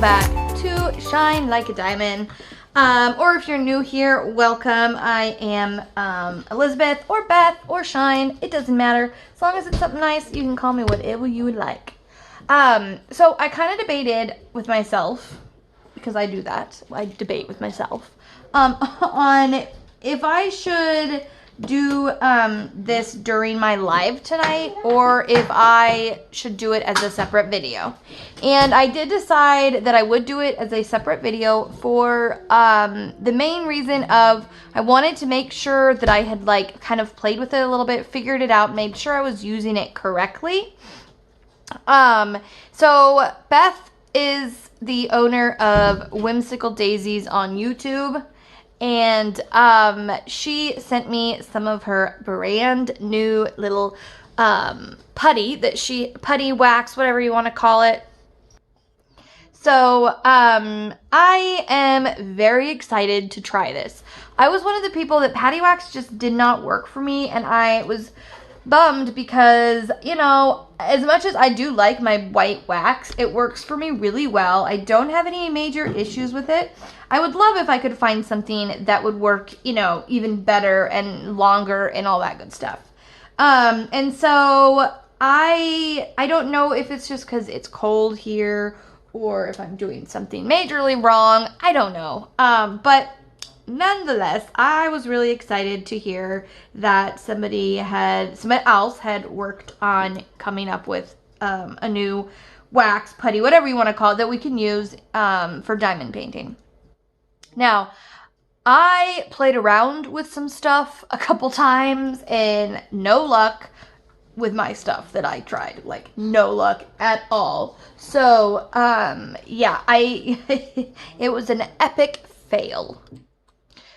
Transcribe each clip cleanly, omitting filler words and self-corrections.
welcome back to Shine Like a Diamond. Or if you're new here, welcome. I am Elizabeth or Beth or Shine. It doesn't matter. As long as it's something nice, you can call me whatever you would like. So I kind of debated with myself, because I do that. I debate with myself, on if I should do this during my live tonight or if I should do it as a separate video. And I did decide that I would do it as a separate video for the main reason of I wanted to make sure that I had like kind of played with it a little bit, figured it out, made sure I was using it correctly. So Beth is the owner of Whimsical Daisies on YouTube. And she sent me some of her brand new little putty wax, whatever you want to call it. So I am very excited to try this. I was one of the people that patty wax just did not work for me, and I was bummed because, you know, as much as I do like my white wax, it works for me really well. I don't have any major issues with it. I would love if I could find something that would work, you know, even better and longer and all that good stuff. And so I don't know if it's just because it's cold here or if I'm doing something majorly wrong. I don't know. But nonetheless, I was really excited to hear that somebody else had worked on coming up with a new wax, putty, whatever you want to call it, that we can use for diamond painting. Now, I played around with some stuff a couple times and no luck with my stuff that I tried. Like, no luck at all. So, yeah, it was an epic fail.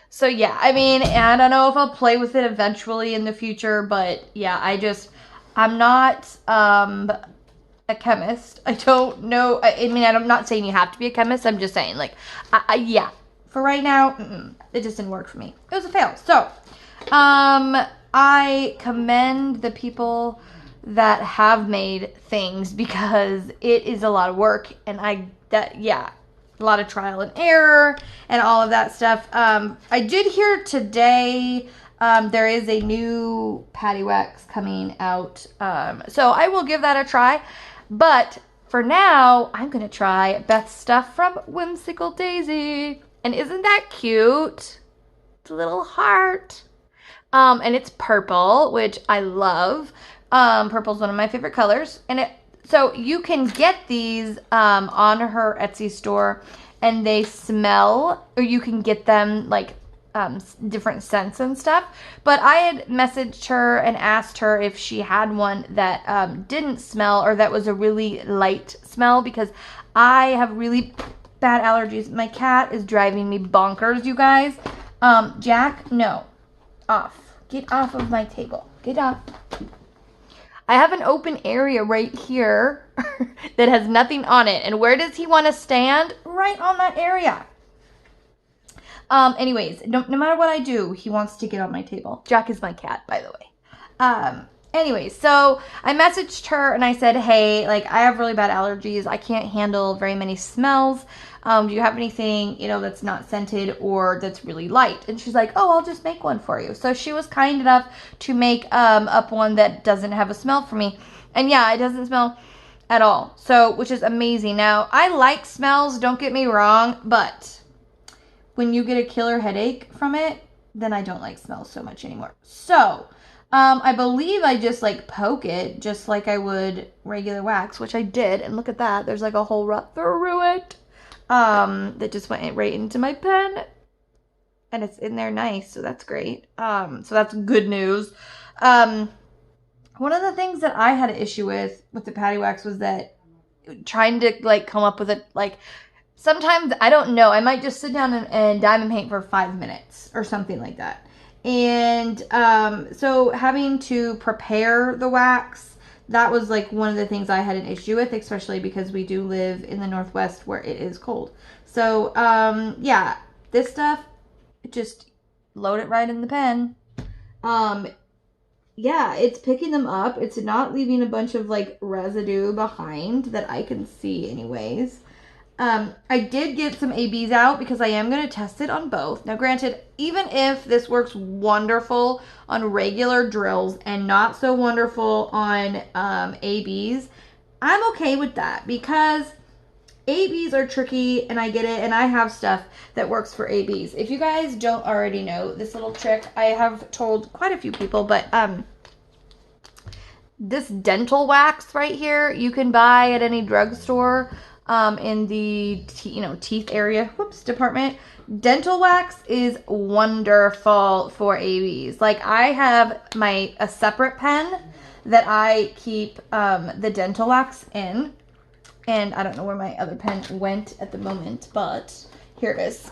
So yeah, I mean, I don't know if I'll play with it eventually in the future, but yeah, I'm not a chemist. I don't know. I mean, I'm not saying you have to be a chemist. I'm just saying, like, yeah, for right now, it just didn't work for me. It was a fail. So, I commend the people that have made things because it is a lot of work, and a lot of trial and error and all of that stuff. I did hear today there is a new patty wax coming out, so I will give that a try. But for now, I'm gonna try Beth's stuff from Whimsical Daisy. And isn't that cute? It's a little heart. And it's purple, which I love. Purple's one of my favorite colors. So you can get these on her Etsy store, and they smell, or you can get them like different scents and stuff. But I had messaged her and asked her if she had one that didn't smell or that was a really light smell, because I have really bad allergies. My cat is driving me bonkers, you guys. Jack, no. Off. Get off of my table. Get off. I have an open area right here that has nothing on it. And where does he want to stand? Right on that area. Anyways, no matter what I do, he wants to get on my table. Jack is my cat, by the way. Anyways, so I messaged her and I said, hey, like, I have really bad allergies. I can't handle very many smells. Do you have anything, you know, that's not scented or that's really light? And she's like, oh, I'll just make one for you. So she was kind enough to make up one that doesn't have a smell for me. And yeah, it doesn't smell at all. So, which is amazing. Now, I like smells, don't get me wrong, but when you get a killer headache from it, then I don't like smells so much anymore. So, I believe I just like poke it just like I would regular wax, which I did. And look at that. There's like a hole right through it. That just went right into my pen, and it's in there nice, so that's great. So that's good news. One of the things that I had an issue with the patty wax was that trying to like come up with it, like sometimes, I don't know, I might just sit down and diamond paint for 5 minutes or something like that. And so having to prepare the wax, that was like one of the things I had an issue with, especially because we do live in the Northwest where it is cold. So, yeah, this stuff, just load it right in the pen. Yeah, it's picking them up. It's not leaving a bunch of like residue behind that I can see anyways. I did get some ABs out because I am going to test it on both. Now, granted, even if this works wonderful on regular drills and not so wonderful on ABs, I'm okay with that because ABs are tricky and I get it, and I have stuff that works for ABs. If you guys don't already know this little trick, I have told quite a few people, but this dental wax right here you can buy at any drugstore in the teeth area department. Dental wax is wonderful for ABs. Like, I have a separate pen that I keep the dental wax in. And I don't know where my other pen went at the moment, but here it is.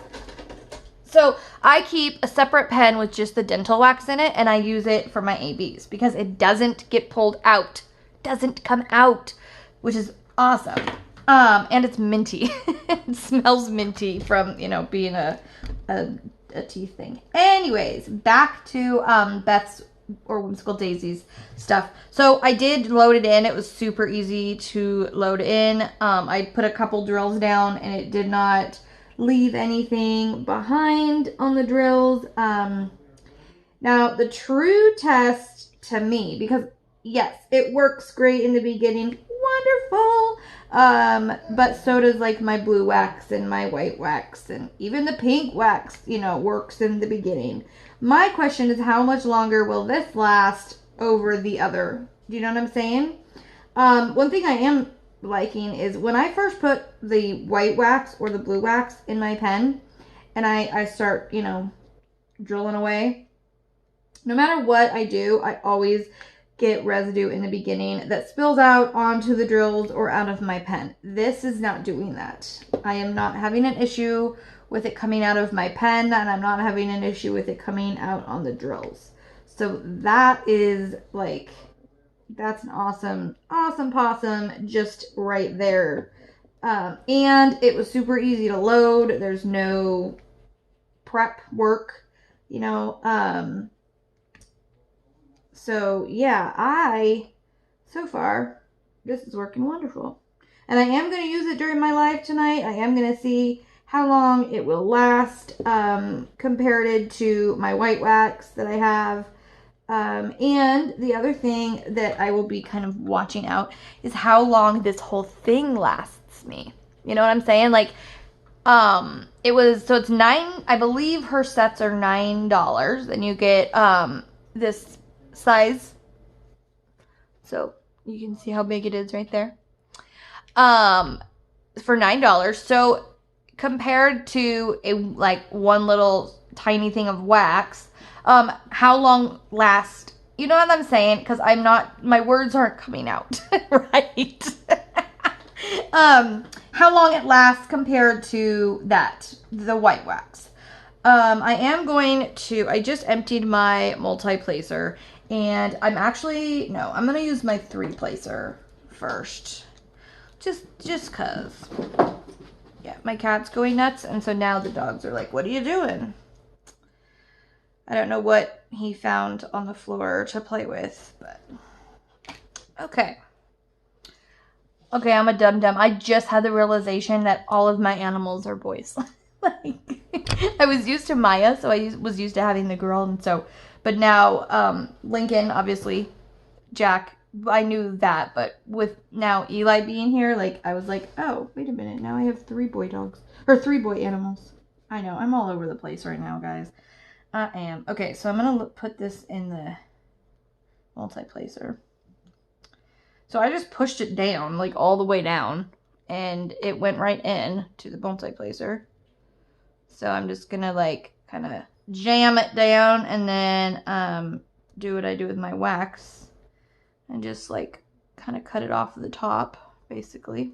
So I keep a separate pen with just the dental wax in it, and I use it for my ABs because it doesn't get pulled out. Doesn't come out, which is awesome. And it's minty. It smells minty from, being a teeth thing. Anyways, back to Beth's or Whimsical Daisy's stuff. So I did load it in. It was super easy to load in. I put a couple drills down and it did not leave anything behind on the drills. Now the true test to me, because yes, it works great in the beginning. Wonderful. But so does like my blue wax and my white wax, and even the pink wax, works in the beginning. My question is, how much longer will this last over the other? Do you know what I'm saying? One thing I am liking is when I first put the white wax or the blue wax in my pen and I start, drilling away, no matter what I do, I always get residue in the beginning that spills out onto the drills or out of my pen. This is not doing that. I am not having an issue with it coming out of my pen, and I'm not having an issue with it coming out on the drills. So that is that's an awesome possum just right there. And it was super easy to load. There's no prep work, so yeah, so far, this is working wonderful. And I am going to use it during my live tonight. I am going to see how long it will last compared to my white wax that I have. And the other thing that I will be kind of watching out is how long this whole thing lasts me. You know what I'm saying? Like, it's $9, I believe her sets are $9, and you get this size. So you can see how big it is right there. For $9. So compared to one little tiny thing of wax, how long lasts, you know what I'm saying? Because my words aren't coming out, right? How long it lasts compared to the white wax. I just emptied my multi-placer, and I'm going to use my 3-placer first. Just cause. Yeah, my cat's going nuts, and so now the dogs are like, what are you doing? I don't know what he found on the floor to play with, but okay. Okay, I'm a dum-dum. I just had the realization that all of my animals are boys. I was used to Maya, so I was used to having the girl, and so, but now, Lincoln, obviously, Jack, I knew that, but with now Eli being here, I was like, oh, wait a minute, now I have 3 boy dogs, or 3 boy animals. I know, I'm all over the place right now, guys. I am. Okay, so I'm gonna put this in the multi-placer. So I just pushed it down, all the way down, and it went right in to the multi-placer. So I'm just gonna, kind of jam it down, and then, do what I do with my wax, and just, kind of cut it off the top, basically,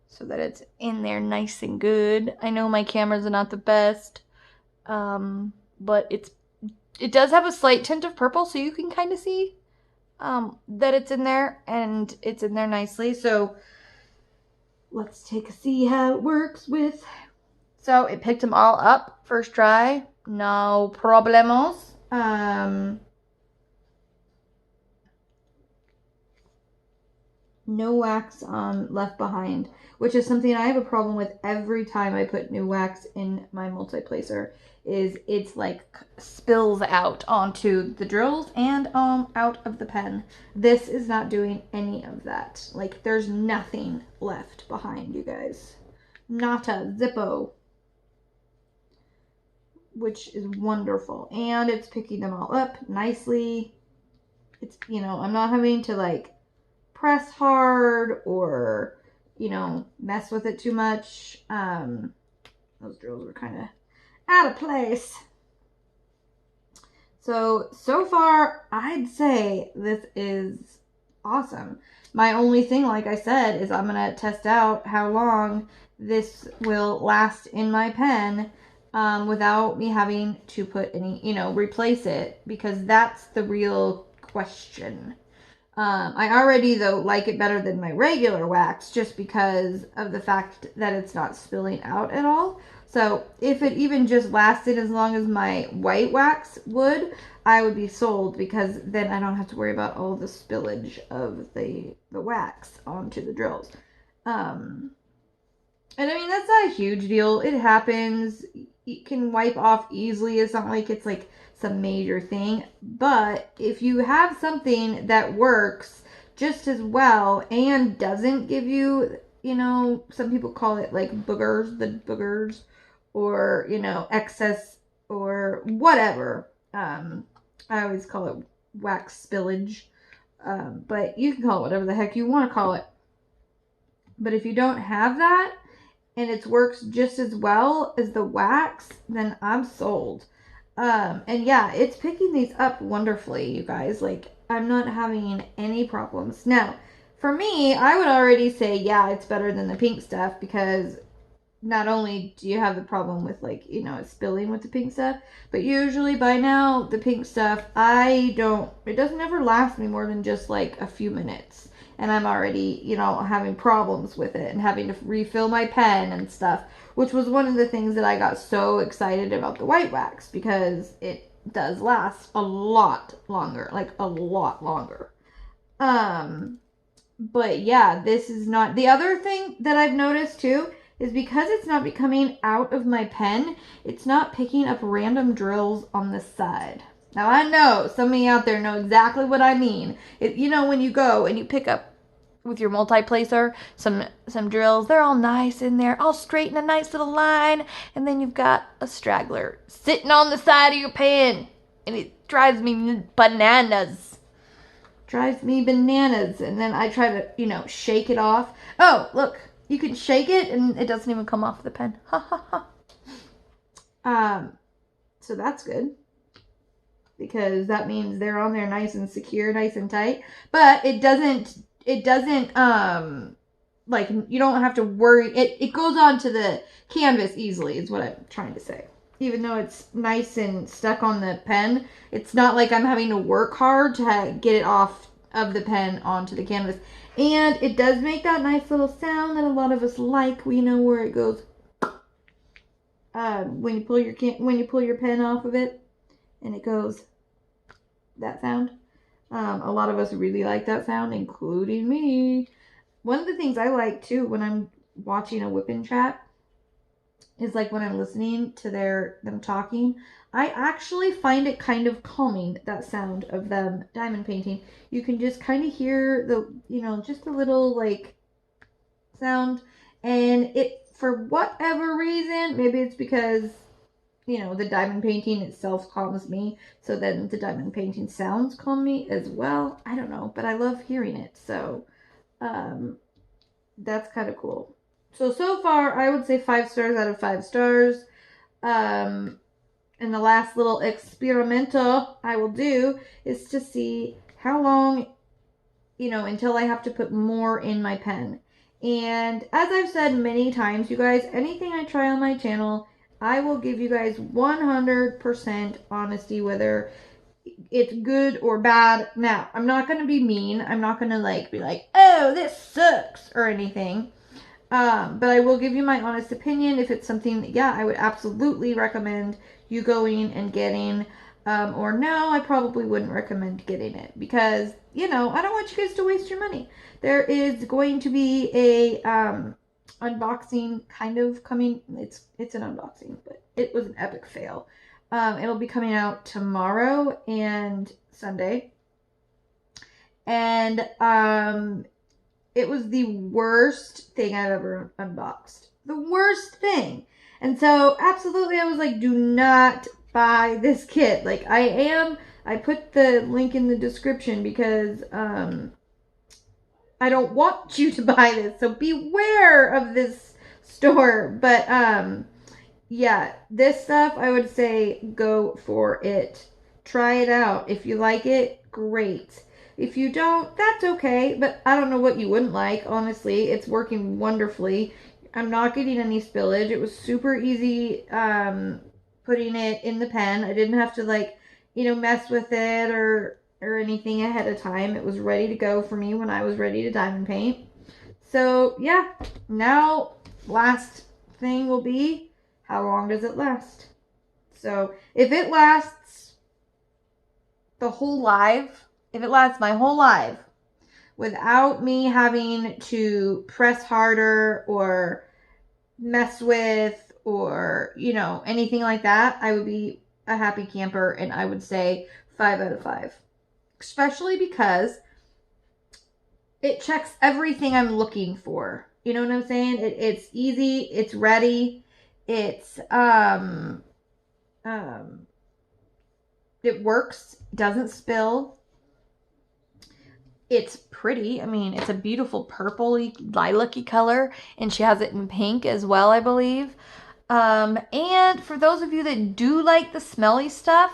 so that it's in there nice and good. I know my cameras are not the best, but it does have a slight tint of purple, so you can kind of see that it's in there, and it's in there nicely. So let's take a see how it works with. So it picked them all up first try, no problemos. no wax left behind, which is something I have a problem with every time I put new wax in my multi-placer, is it's like spills out onto the drills and out of the pen. This is not doing any of that. Like, there's nothing left behind, you guys. Not a zippo. Which is wonderful. And it's picking them all up nicely. It's, you know, I'm not having to like press hard or, you know, mess with it too much. Those drills were kind of out of place. So far, I'd say this is awesome. My only thing, like I said, is I'm going to test out how long this will last in my pen without me having to put any, you know, replace it, because that's the real question. I already, though, like it better than my regular wax just because of the fact that it's not spilling out at all. So if it even just lasted as long as my white wax would, I would be sold, because then I don't have to worry about all the spillage of the wax onto the drills. And I mean, that's not a huge deal. It happens. You can wipe off easily. It's not like it's like some major thing. But if you have something that works just as well and doesn't give you, you know, some people call it like boogers, or, you know, excess or whatever. I always call it wax spillage. But you can call it whatever the heck you want to call it. But if you don't have that, and it works just as well as the wax, then I'm sold. And yeah, it's picking these up wonderfully, you guys. Like, I'm not having any problems. Now, for me, I would already say, yeah, it's better than the pink stuff, because not only do you have the problem with, like, you know, it's spilling with the pink stuff, but usually by now, the pink stuff, it doesn't ever last me more than just like a few minutes. And I'm already, you know, having problems with it and having to refill my pen and stuff, which was one of the things that I got so excited about the white wax, because it does last a lot longer, like a lot longer. But yeah, this is not, the other thing that I've noticed too is because it's not coming out of my pen, it's not picking up random drills on the side. Now, I know some of you out there know exactly what I mean. You know, when you go and you pick up with your multi-placer some drills, they're all nice in there, all straight in a nice little line, and then you've got a straggler sitting on the side of your pen, and it drives me bananas. And then I try to, you know, shake it off. Oh, look, you can shake it, and it doesn't even come off the pen. Ha ha ha. So that's good, because that means they're on there nice and secure, nice and tight. But it doesn't like, you don't have to worry. It goes onto the canvas easily, is what I'm trying to say. Even though it's nice and stuck on the pen, it's not like I'm having to work hard to get it off of the pen onto the canvas. And it does make that nice little sound that a lot of us like. We know where it goes when you pull your pen off of it, and it goes that sound. A lot of us really like that sound, including me. One of the things I like too when I'm watching a whipping chat is like when I'm listening to them talking, I actually find it kind of calming, that sound of them diamond painting. You can just kind of hear the, you know, just a little like sound, and it, for whatever reason, maybe it's because, you know, the diamond painting itself calms me, so then the diamond painting sounds calm me as well. I don't know, but I love hearing it, so that's kind of cool. So far, I would say 5 stars out of 5 stars. And the last little experimento I will do is to see how long, you know, until I have to put more in my pen. And as I've said many times, you guys, anything I try on my channel, I will give you guys 100% honesty, whether it's good or bad. Now, I'm not going to be mean. I'm not going to be like, oh, this sucks or anything. But I will give you my honest opinion. If it's something that, yeah, I would absolutely recommend you going and getting. or no, I probably wouldn't recommend getting it because, you know, I don't want you guys to waste your money. There is going to be a unboxing kind of coming. It's an unboxing, but it was an epic fail. It'll be coming out tomorrow and Sunday. And it was the worst thing I've ever unboxed. The worst thing. And so absolutely I was like, do not buy this kit. Like I put the link in the description because I don't want you to buy this. So beware of this store. But yeah, this stuff I would say go for it. Try it out. If you like it, great. If you don't, that's okay. But I don't know what you wouldn't like, honestly. It's working wonderfully. I'm not getting any spillage. It was super easy putting it in the pen. I didn't have to like, you know, mess with it or anything ahead of time. It was ready to go for me when I was ready to diamond paint. So yeah, now last thing will be, how long does it last? So if it lasts the whole live, if it lasts my whole life without me having to press harder or mess with or, you know, anything like that, I would be a happy camper and I would say 5 out of 5. Especially because it checks everything I'm looking for. You know what I'm saying? It's easy, it's ready, it's it works, doesn't spill. It's pretty. I mean, it's a beautiful purpley, lilac-y color, and she has it in pink as well, I believe. And for those of you that do like the smelly stuff,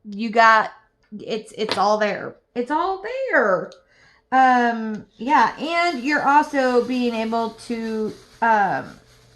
you got it's all there. It's all there. Yeah, and you're also being able to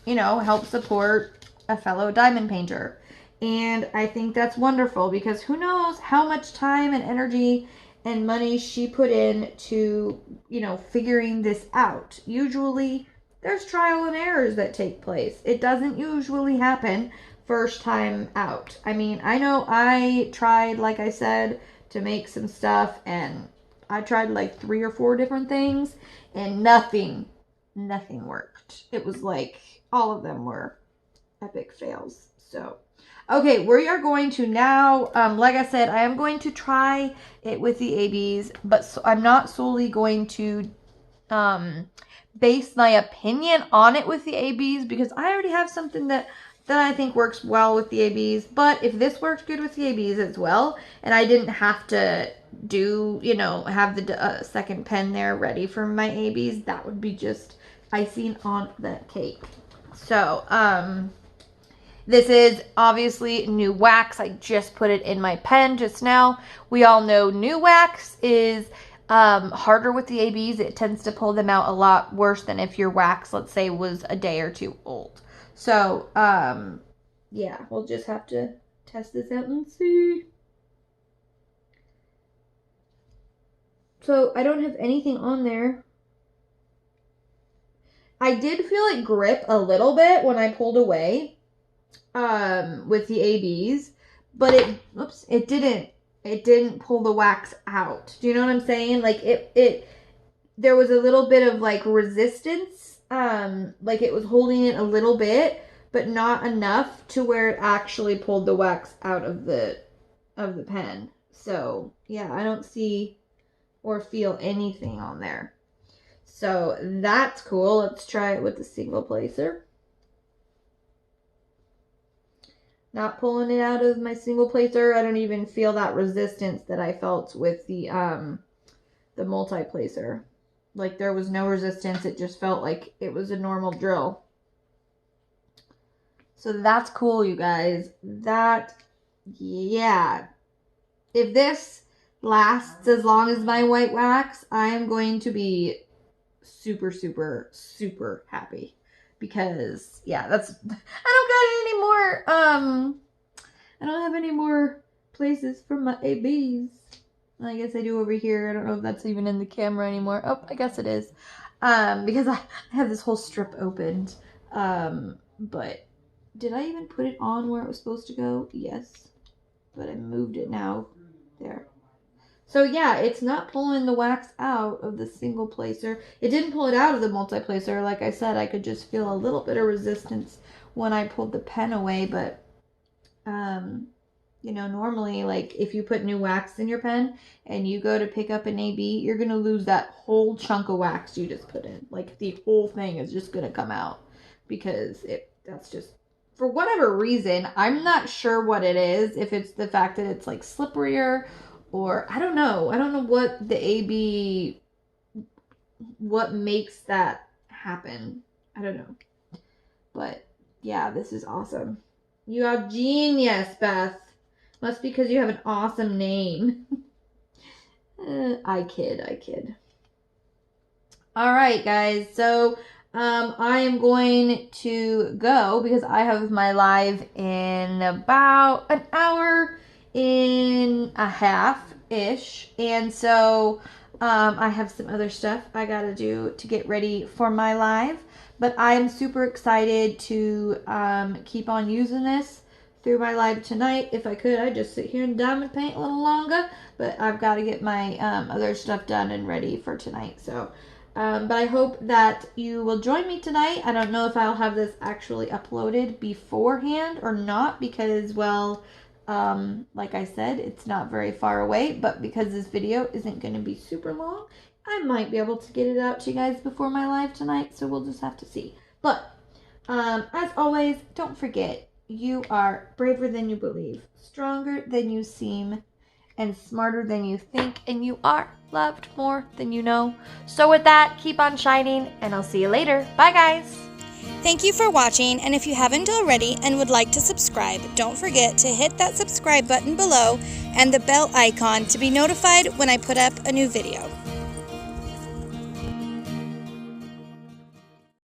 you know, help support a fellow diamond painter. And I think that's wonderful because who knows how much time and energy and money she put in to, you know, figuring this out. Usually there's trial and errors that take place. It doesn't usually happen first time out. I mean, I know I tried, like I said, to make some stuff and I tried like 3 or 4 different things and nothing worked. It was like all of them were epic fails. So okay, we are going to now, like I said, I am going to try it with the ABs, but I'm not solely going to base my opinion on it with the ABs because I already have something that I think works well with the ABs. But if this works good with the ABs as well, and I didn't have to do, you know, have the second pen there ready for my ABs, that would be just icing on the cake. So, this is obviously new wax. I just put it in my pen just now. We all know new wax is harder with the ABs. It tends to pull them out a lot worse than if your wax, let's say, was a day or 2 old. So, yeah, we'll just have to test this out and see. So, I don't have anything on there. I did feel it grip a little bit when I pulled away with the ABs, but it didn't pull the wax out. Do you know what I'm saying? Like there was a little bit of like resistance, like it was holding it a little bit, but not enough to where it actually pulled the wax out of the pen. So yeah, I don't see or feel anything on there. So that's cool. Let's try it with the single placer. Not pulling it out of my single placer. I don't even feel that resistance that I felt with the multi-placer. Like there was no resistance. It just felt like it was a normal drill. So that's cool, you guys. Yeah. If this lasts as long as my white wax, I am going to be super, super, super happy. Because, yeah, I don't have any more places for my ABs. I guess I do over here. I don't know if that's even in the camera anymore. Oh, I guess it is. Because I have this whole strip opened. But did I even put it on where it was supposed to go? Yes. but I moved it now. There. So yeah, it's not pulling the wax out of the single placer. It didn't pull it out of the multi-placer. Like I said, I could just feel a little bit of resistance when I pulled the pen away, but you know, normally, like, if you put new wax in your pen and you go to pick up an AB, you're going to lose that whole chunk of wax you just put in. Like, the whole thing is just going to come out because that's just, for whatever reason, I'm not sure what it is. If it's the fact that it's, like, slipperier or, I don't know. I don't know what the AB, what makes that happen. I don't know. But, yeah, this is awesome. You are genius, Beth. Must be because you have an awesome name. I kid. All right, guys. So I am going to go because I have my live in about an hour and a half-ish. And so I have some other stuff I got to do to get ready for my live. But I am super excited to keep on using this through my live tonight. If I could, I'd just sit here and diamond paint a little longer, but I've got to get my other stuff done and ready for tonight. So, but I hope that you will join me tonight. I don't know if I'll have this actually uploaded beforehand or not because, well, like I said, it's not very far away, but because this video isn't going to be super long, I might be able to get it out to you guys before my live tonight, so we'll just have to see. But, as always, don't forget, you are braver than you believe, stronger than you seem, and smarter than you think, and you are loved more than you know. So with that, keep on shining, and I'll see you later. Bye, guys. Thank you for watching, and if you haven't already and would like to subscribe, don't forget to hit that subscribe button below and the bell icon to be notified when I put up a new video.